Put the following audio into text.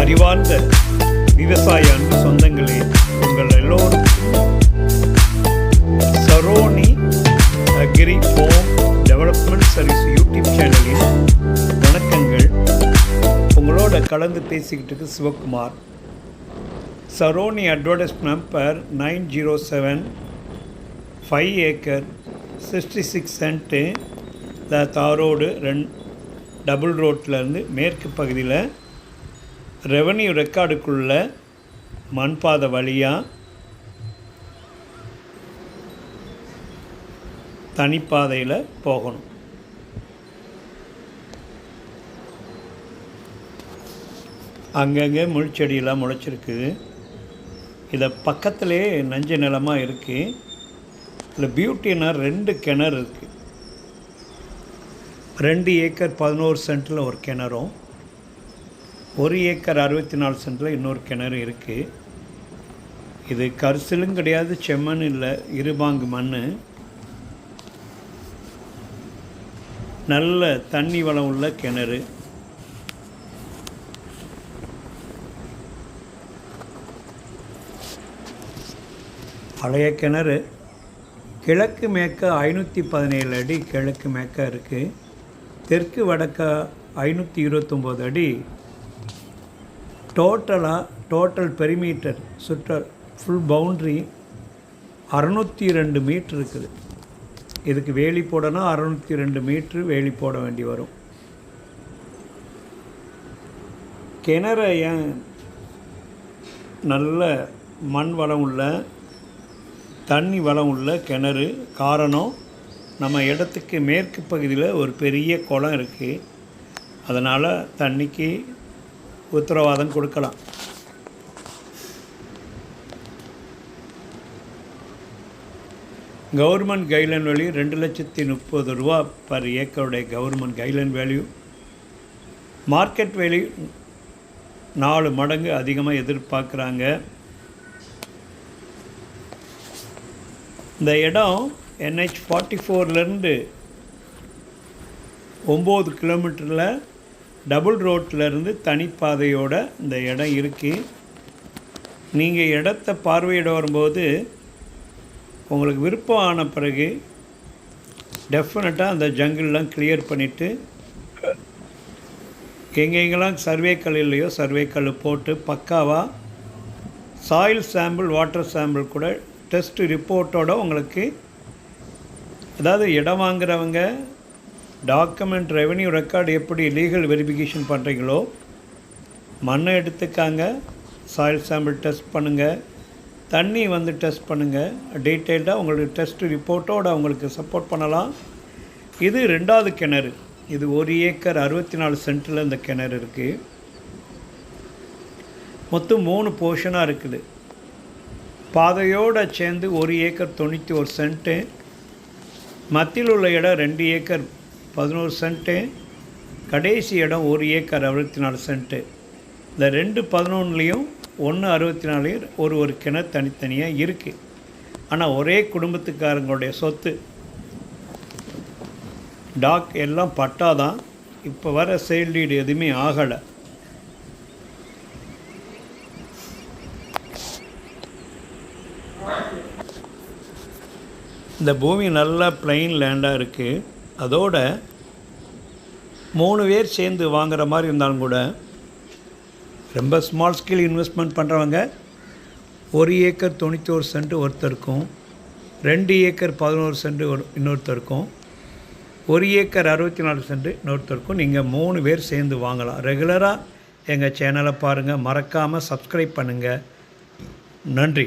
அறிவார்ந்த விவசாய அன்பு சொந்தங்களே, உங்கள் எல்லோரும் Saroni agri home development service YouTube சேனலில் வணக்கங்கள். உங்களோட கலந்து பேசிக்கிட்டு இருக்கு Sivakumar. Saroni advertise number 907, 5 acre 66 cent tar road double ரோட்லேருந்து மேற்கு பகுதியில் ரெவன்யூ ரெக்கார்டுக்குள்ள மண்பாதை வழியாக தனிப்பாதையில் போகணும். அங்கங்கே முள்செடியெல்லாம் முளைச்சிருக்குது. இதை பக்கத்திலே நஞ்ச நிலமாக இருக்குது. இதில் பியூட்டின்னா 2 கிணறு இருக்குது. 2 ஏக்கர் 11 சென்ட்டில் ஒரு கிணறும், 1 ஏக்கர் 64 சென்ட்டில் இன்னொரு கிணறு இருக்குது. இது கரிசலும் கிடையாது, செம்மண் இல்லை, இருபாங்கு மண். நல்ல தண்ணி வளம் உள்ள கிணறு. பழைய கிணறு. கிழக்கு மேற்க 517 அடி கிழக்கு மேற்க இருக்குது. தெற்கு வடக்க 529 அடி. Total perimeter full boundary 602 metre இருக்குது. இதுக்கு வேலி போடனா 602 மீட்ரு வேலி போட வேண்டி வரும். கிணறு ஏன் நல்ல மண் வளம் உள்ள தண்ணி வளம் உள்ள கிணறு காரணம், நம்ம இடத்துக்கு மேற்கு பகுதியில் ஒரு பெரிய குளம் இருக்குது. அதனால் தண்ணிக்கு உத்தரவாதம் கொடுக்கலாம். கவர்மெண்ட் கைட்லைன் வேல்யூ 2,30,000 ரூபா பர் ஏக்கருடைய government guideline value. Market value 4 மடங்கு அதிகமாக எதிர்பார்க்குறாங்க. இந்த இடம் NH 44லேருந்து 9 கிலோமீட்டரில் டபுள் ரோட்டிலேருந்து தனிப்பாதையோட இந்த இடம் இருக்குது. நீங்கள் இடத்த பார்வையிட வரும்போது உங்களுக்கு விருப்பம் ஆன பிறகு டெஃபினட்டாக அந்த ஜங்கிள்லாம் கிளியர் பண்ணிவிட்டு எங்கெங்கெல்லாம் சர்வே கல் இல்லையோ சர்வே கல் போட்டு பக்காவாக சாயில் சாம்பிள் வாட்டர் சாம்பிள் கூட டெஸ்ட் ரிப்போர்ட்டோட உங்களுக்கு, அதாவது இடம் வாங்குகிறவங்க டாக்குமெண்ட் ரெவன்யூ ரெக்கார்டு எப்படி லீகல் வெரிஃபிகேஷன் பண்ணுறீங்களோ மண்ணை எடுத்துக்காங்க, சாயில் சாம்பிள் டெஸ்ட் பண்ணுங்கள், தண்ணி டெஸ்ட் பண்ணுங்கள். டீட்டெயில்டாக உங்களுக்கு டெஸ்ட் ரிப்போர்ட்டோடு அவங்களுக்கு சப்போர்ட் பண்ணலாம். இது 2வது கிணறு. இது 1 ஏக்கர் 64 சென்ட்டில் இந்த கிணறு இருக்குது. மொத்தம் 3 போர்ஷனாக இருக்குது. பாதையோடு சேர்ந்து 1 ஏக்கர் 91 சென்ட்டு. மத்தியில் உள்ள இடம் 2 ஏக்கர் 11 சென்ட்டு. கடைசி இடம் 1 ஏக்கர் 64 சென்ட்டு. இந்த 2/11லையும் 1/64 ஒரு கிணறு தனித்தனியாக இருக்குது. ஆனால் ஒரே குடும்பத்துக்காரங்களுடைய சொத்து. டாக் எல்லாம் பட்டாதான். இப்போ வர சேல் டீடு எதுவுமே ஆகலை. இந்த பூமி நல்லா பிளைன் லேண்டாக இருக்குது. அதோட 3 பேர் சேர்ந்து வாங்குகிற மாதிரி இருந்தாலும் கூட ரொம்ப ஸ்மால் ஸ்கேல் இன்வெஸ்ட்மெண்ட் பண்ணுறவங்க 1 ஏக்கர் 91 சென்ட் ஒருத்தருக்கும், 2 ஏக்கர் 11 சென்ட் இன்னொருத்தருக்கும், 1 ஏக்கர் 64 சென்ட் இன்னொருத்தருக்கும் நீங்கள் 3 பேர் சேர்ந்து வாங்கலாம். ரெகுலராக எங்கள் சேனலை பாருங்கள், மறக்காமல் சப்ஸ்கிரைப் பண்ணுங்கள். நன்றி.